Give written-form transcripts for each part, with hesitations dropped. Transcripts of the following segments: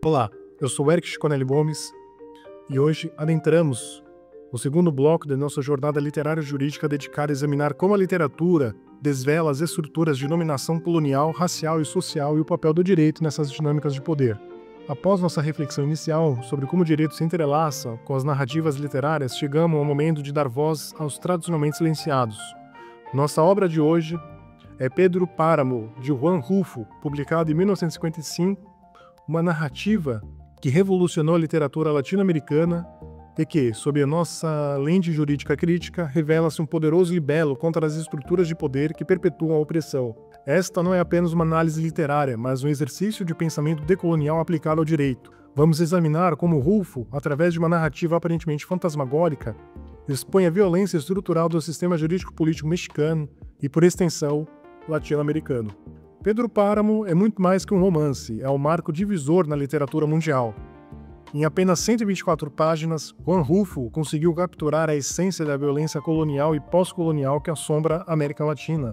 Olá, eu sou Eric Chiconelli Gomes e hoje adentramos o segundo bloco da nossa jornada literária jurídica dedicada a examinar como a literatura desvela as estruturas de dominação colonial, racial e social e o papel do direito nessas dinâmicas de poder. Após nossa reflexão inicial sobre como o direito se entrelaça com as narrativas literárias, chegamos ao momento de dar voz aos tradicionalmente silenciados. Nossa obra de hoje é Pedro Páramo, de Juan Rulfo, publicado em 1955, uma narrativa que revolucionou a literatura latino-americana e que, sob a nossa lente jurídica crítica, revela-se um poderoso libelo contra as estruturas de poder que perpetuam a opressão. Esta não é apenas uma análise literária, mas um exercício de pensamento decolonial aplicado ao direito. Vamos examinar como Rulfo, através de uma narrativa aparentemente fantasmagórica, expõe a violência estrutural do sistema jurídico-político mexicano e, por extensão, latino-americano. Pedro Páramo é muito mais que um romance, é um marco divisor na literatura mundial. Em apenas 124 páginas, Juan Rulfo conseguiu capturar a essência da violência colonial e pós-colonial que assombra a América Latina.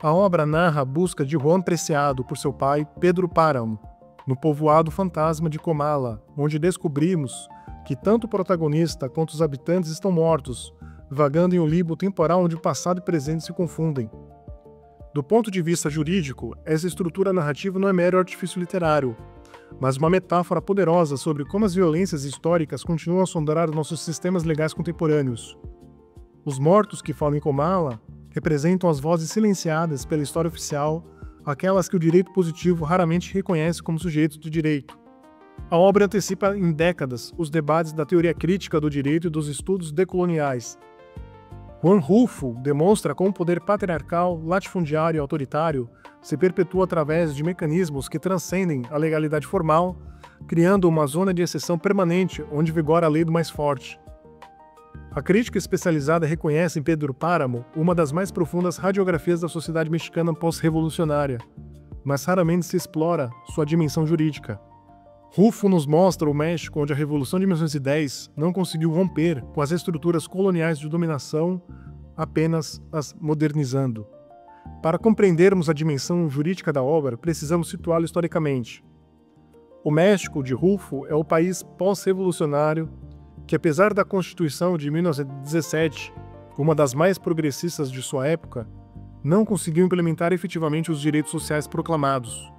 A obra narra a busca de Juan Preciado por seu pai, Pedro Páramo, no povoado fantasma de Comala, onde descobrimos que tanto o protagonista quanto os habitantes estão mortos, vagando em um limbo temporal onde o passado e o presente se confundem. Do ponto de vista jurídico, essa estrutura narrativa não é mero artifício literário, mas uma metáfora poderosa sobre como as violências históricas continuam a assombrar nossos sistemas legais contemporâneos. Os mortos que falam em Comala representam as vozes silenciadas pela história oficial, aquelas que o direito positivo raramente reconhece como sujeitos do direito. A obra antecipa em décadas os debates da teoria crítica do direito e dos estudos decoloniais. Juan Rulfo demonstra como o poder patriarcal, latifundiário e autoritário se perpetua através de mecanismos que transcendem a legalidade formal, criando uma zona de exceção permanente onde vigora a lei do mais forte. A crítica especializada reconhece em Pedro Páramo uma das mais profundas radiografias da sociedade mexicana pós-revolucionária, mas raramente se explora sua dimensão jurídica. Rulfo nos mostra o México onde a Revolução de 1910 não conseguiu romper com as estruturas coloniais de dominação, apenas as modernizando. Para compreendermos a dimensão jurídica da obra, precisamos situá-la historicamente. O México de Rulfo é o país pós-revolucionário que, apesar da Constituição de 1917, uma das mais progressistas de sua época, não conseguiu implementar efetivamente os direitos sociais proclamados.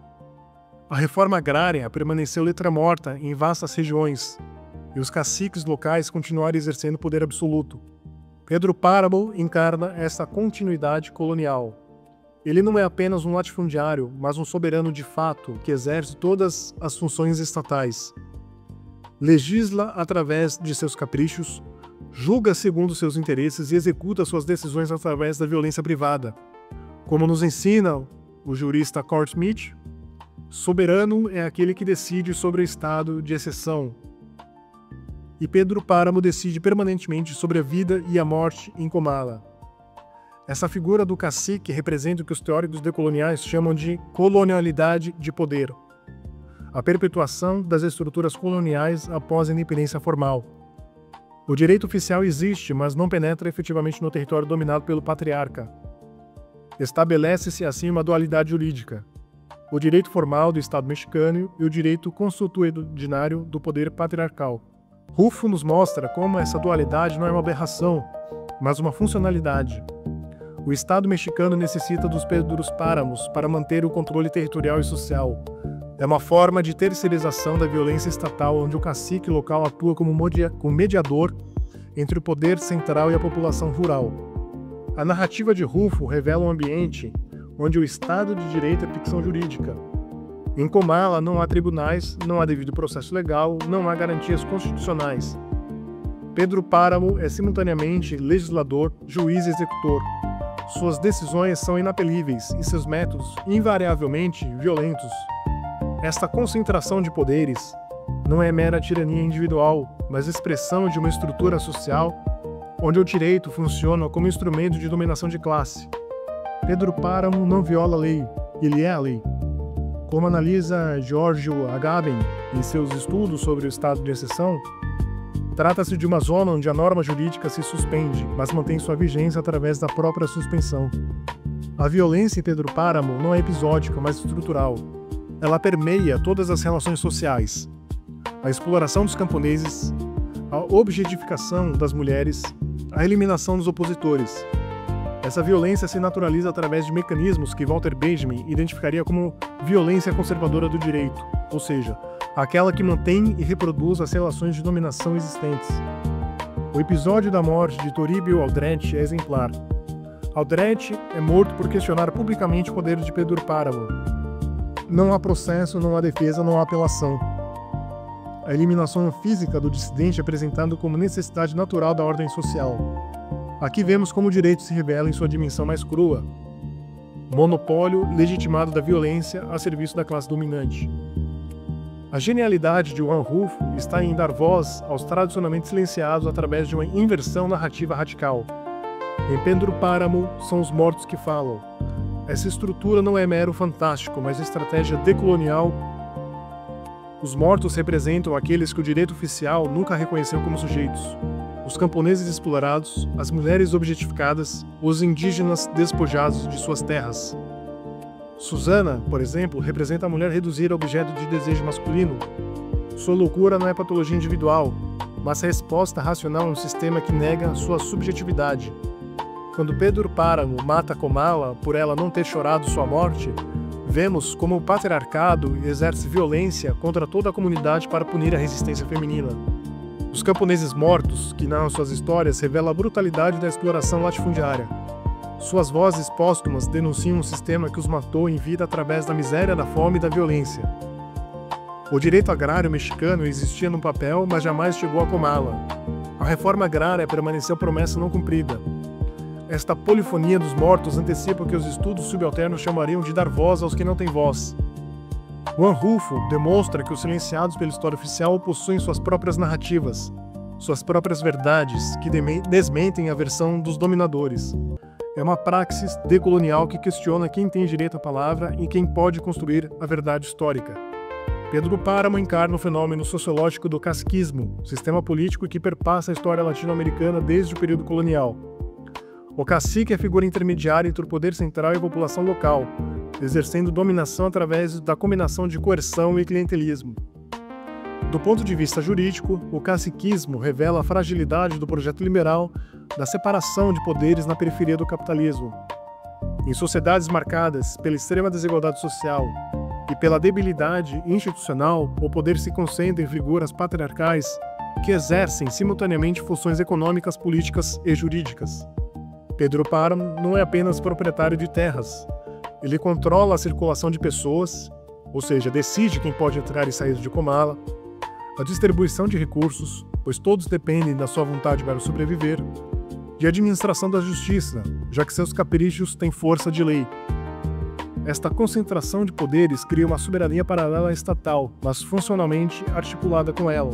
A reforma agrária permaneceu letra morta em vastas regiões, e os caciques locais continuaram exercendo poder absoluto. Pedro Páramo encarna essa continuidade colonial. Ele não é apenas um latifundiário, mas um soberano de fato que exerce todas as funções estatais. Legisla através de seus caprichos, julga segundo seus interesses e executa suas decisões através da violência privada. Como nos ensina o jurista Court Smith, soberano é aquele que decide sobre o estado de exceção. E Pedro Páramo decide permanentemente sobre a vida e a morte em Comala. Essa figura do cacique representa o que os teóricos decoloniais chamam de colonialidade de poder, a perpetuação das estruturas coloniais após a independência formal. O direito oficial existe, mas não penetra efetivamente no território dominado pelo patriarca. Estabelece-se assim uma dualidade jurídica: o direito formal do Estado mexicano e o direito consuetudinário do poder patriarcal. Rulfo nos mostra como essa dualidade não é uma aberração, mas uma funcionalidade. O Estado mexicano necessita dos Pedros Páramos para manter o controle territorial e social. É uma forma de terceirização da violência estatal onde o cacique local atua como mediador entre o poder central e a população rural. A narrativa de Rulfo revela um ambiente onde o Estado de Direito é ficção jurídica. Em Comala não há tribunais, não há devido processo legal, não há garantias constitucionais. Pedro Páramo é simultaneamente legislador, juiz e executor. Suas decisões são inapelíveis e seus métodos, invariavelmente, violentos. Esta concentração de poderes não é mera tirania individual, mas expressão de uma estrutura social onde o direito funciona como instrumento de dominação de classe. Pedro Páramo não viola a lei, ele é a lei. Como analisa Giorgio Agamben em seus estudos sobre o estado de exceção, trata-se de uma zona onde a norma jurídica se suspende, mas mantém sua vigência através da própria suspensão. A violência em Pedro Páramo não é episódica, mas estrutural. Ela permeia todas as relações sociais. A exploração dos camponeses, a objetificação das mulheres, a eliminação dos opositores. Essa violência se naturaliza através de mecanismos que Walter Benjamin identificaria como violência conservadora do direito, ou seja, aquela que mantém e reproduz as relações de dominação existentes. O episódio da morte de Toribio Aldrete é exemplar. Aldrete é morto por questionar publicamente o poder de Pedro Páramo. Não há processo, não há defesa, não há apelação. A eliminação física do dissidente é apresentado como necessidade natural da ordem social. Aqui vemos como o direito se revela em sua dimensão mais crua. Monopólio legitimado da violência a serviço da classe dominante. A genialidade de Juan Rulfo está em dar voz aos tradicionalmente silenciados através de uma inversão narrativa radical. Em Pedro Páramo, são os mortos que falam. Essa estrutura não é mero fantástico, mas estratégia decolonial. Os mortos representam aqueles que o direito oficial nunca reconheceu como sujeitos. Os camponeses explorados, as mulheres objetificadas, os indígenas despojados de suas terras. Susana, por exemplo, representa a mulher reduzida a objeto de desejo masculino. Sua loucura não é patologia individual, mas resposta racional a um sistema que nega sua subjetividade. Quando Pedro Páramo mata Comala por ela não ter chorado sua morte, vemos como o patriarcado exerce violência contra toda a comunidade para punir a resistência feminina. Os camponeses mortos, que narram suas histórias, revelam a brutalidade da exploração latifundiária. Suas vozes póstumas denunciam um sistema que os matou em vida através da miséria, da fome e da violência. O direito agrário mexicano existia no papel, mas jamais chegou a Comala. A reforma agrária permaneceu promessa não cumprida. Esta polifonia dos mortos antecipa o que os estudos subalternos chamariam de dar voz aos que não têm voz. Juan Rulfo demonstra que os silenciados pela história oficial possuem suas próprias narrativas, suas próprias verdades, que desmentem a versão dos dominadores. É uma praxis decolonial que questiona quem tem direito à palavra e quem pode construir a verdade histórica. Pedro Páramo encarna o fenômeno sociológico do caciquismo, sistema político que perpassa a história latino-americana desde o período colonial. O cacique é a figura intermediária entre o poder central e a população local, exercendo dominação através da combinação de coerção e clientelismo. Do ponto de vista jurídico, o caciquismo revela a fragilidade do projeto liberal da separação de poderes na periferia do capitalismo. Em sociedades marcadas pela extrema desigualdade social e pela debilidade institucional, o poder se concentra em figuras patriarcais que exercem simultaneamente funções econômicas, políticas e jurídicas. Pedro Páramo não é apenas proprietário de terras. Ele controla a circulação de pessoas, ou seja, decide quem pode entrar e sair de Comala, a distribuição de recursos, pois todos dependem da sua vontade para sobreviver, e a administração da justiça, já que seus caprichos têm força de lei. Esta concentração de poderes cria uma soberania paralela estatal, mas funcionalmente articulada com ela.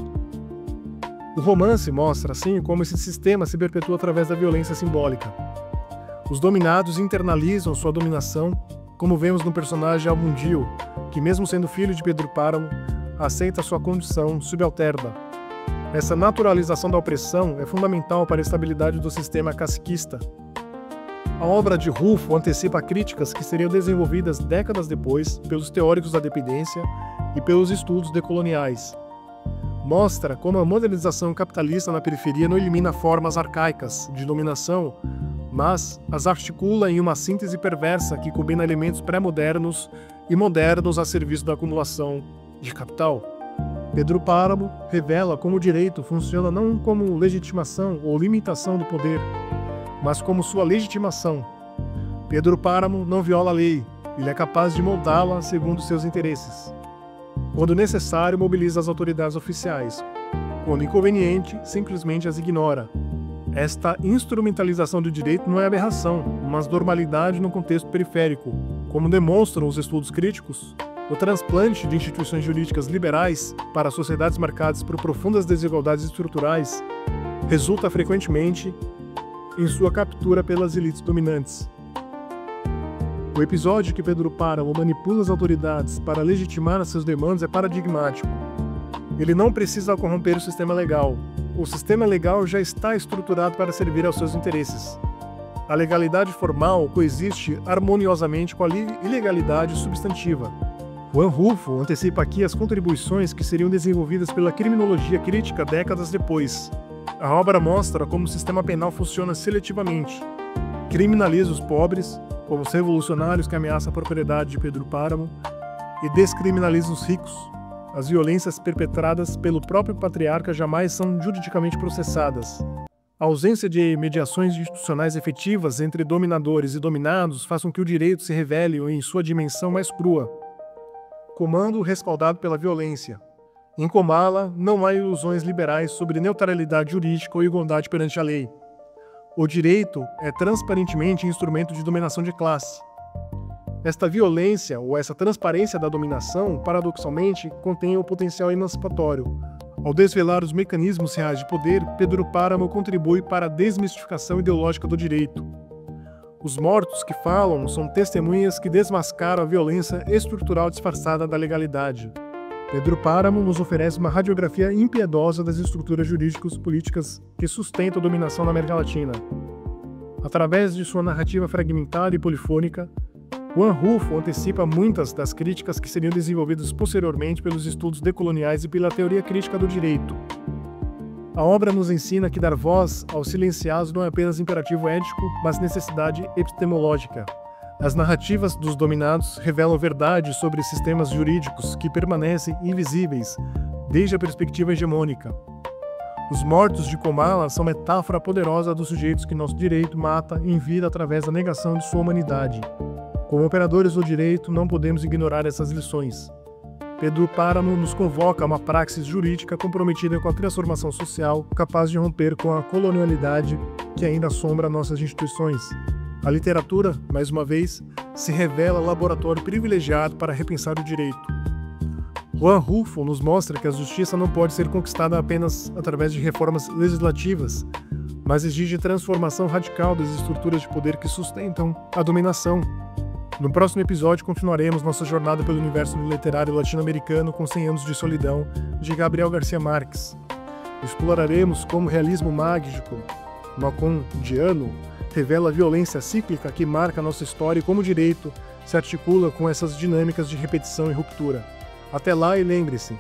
O romance mostra, assim, como esse sistema se perpetua através da violência simbólica. Os dominados internalizam sua dominação, como vemos no personagem Almundio, que mesmo sendo filho de Pedro Páramo, aceita sua condição subalterna. Essa naturalização da opressão é fundamental para a estabilidade do sistema caciquista. A obra de Rulfo antecipa críticas que seriam desenvolvidas décadas depois pelos teóricos da dependência e pelos estudos decoloniais. Mostra como a modernização capitalista na periferia não elimina formas arcaicas de dominação, mas as articula em uma síntese perversa que combina elementos pré-modernos e modernos a serviço da acumulação de capital. Pedro Páramo revela como o direito funciona não como legitimação ou limitação do poder, mas como sua legitimação. Pedro Páramo não viola a lei, ele é capaz de moldá-la segundo seus interesses. Quando necessário, mobiliza as autoridades oficiais. Quando inconveniente, simplesmente as ignora. Esta instrumentalização do direito não é aberração, mas normalidade no contexto periférico. Como demonstram os estudos críticos, o transplante de instituições jurídicas liberais para sociedades marcadas por profundas desigualdades estruturais resulta frequentemente em sua captura pelas elites dominantes. O episódio que Pedro Páramo manipula as autoridades para legitimar seus demandas é paradigmático. Ele não precisa corromper o sistema legal. O sistema legal já está estruturado para servir aos seus interesses. A legalidade formal coexiste harmoniosamente com a ilegalidade substantiva. Juan Rulfo antecipa aqui as contribuições que seriam desenvolvidas pela criminologia crítica décadas depois. A obra mostra como o sistema penal funciona seletivamente. Criminaliza os pobres, como os revolucionários que ameaçam a propriedade de Pedro Páramo, e descriminaliza os ricos. As violências perpetradas pelo próprio patriarca jamais são juridicamente processadas. A ausência de mediações institucionais efetivas entre dominadores e dominados faz com que o direito se revele em sua dimensão mais crua. Comando respaldado pela violência. Em Comala, não há ilusões liberais sobre neutralidade jurídica ou igualdade perante a lei. O direito é transparentemente instrumento de dominação de classe. Esta violência ou essa transparência da dominação, paradoxalmente, contém o potencial emancipatório. Ao desvelar os mecanismos reais de poder, Pedro Páramo contribui para a desmistificação ideológica do direito. Os mortos que falam são testemunhas que desmascaram a violência estrutural disfarçada da legalidade. Pedro Páramo nos oferece uma radiografia impiedosa das estruturas jurídicas políticas que sustentam a dominação na América Latina. Através de sua narrativa fragmentada e polifônica, Juan Rulfo antecipa muitas das críticas que seriam desenvolvidas posteriormente pelos estudos decoloniais e pela teoria crítica do direito. A obra nos ensina que dar voz aos silenciados não é apenas imperativo ético, mas necessidade epistemológica. As narrativas dos dominados revelam verdades sobre sistemas jurídicos que permanecem invisíveis desde a perspectiva hegemônica. Os mortos de Comala são metáfora poderosa dos sujeitos que nosso direito mata em vida através da negação de sua humanidade. Como operadores do direito, não podemos ignorar essas lições. Pedro Páramo nos convoca a uma praxis jurídica comprometida com a transformação social, capaz de romper com a colonialidade que ainda assombra nossas instituições. A literatura, mais uma vez, se revela laboratório privilegiado para repensar o direito. Juan Rulfo nos mostra que a justiça não pode ser conquistada apenas através de reformas legislativas, mas exige transformação radical das estruturas de poder que sustentam a dominação. No próximo episódio, continuaremos nossa jornada pelo universo literário latino-americano com 100 anos de solidão, de Gabriel Garcia Marques. Exploraremos como o realismo mágico, macondiano, revela a violência cíclica que marca a nossa história e como o direito se articula com essas dinâmicas de repetição e ruptura. Até lá e lembre-se,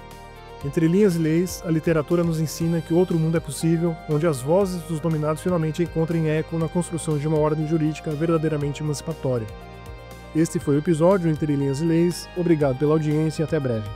entre linhas e leis, a literatura nos ensina que outro mundo é possível, onde as vozes dos dominados finalmente encontrem eco na construção de uma ordem jurídica verdadeiramente emancipatória. Este foi o episódio Entre Linhas e Leis. Obrigado pela audiência e até breve.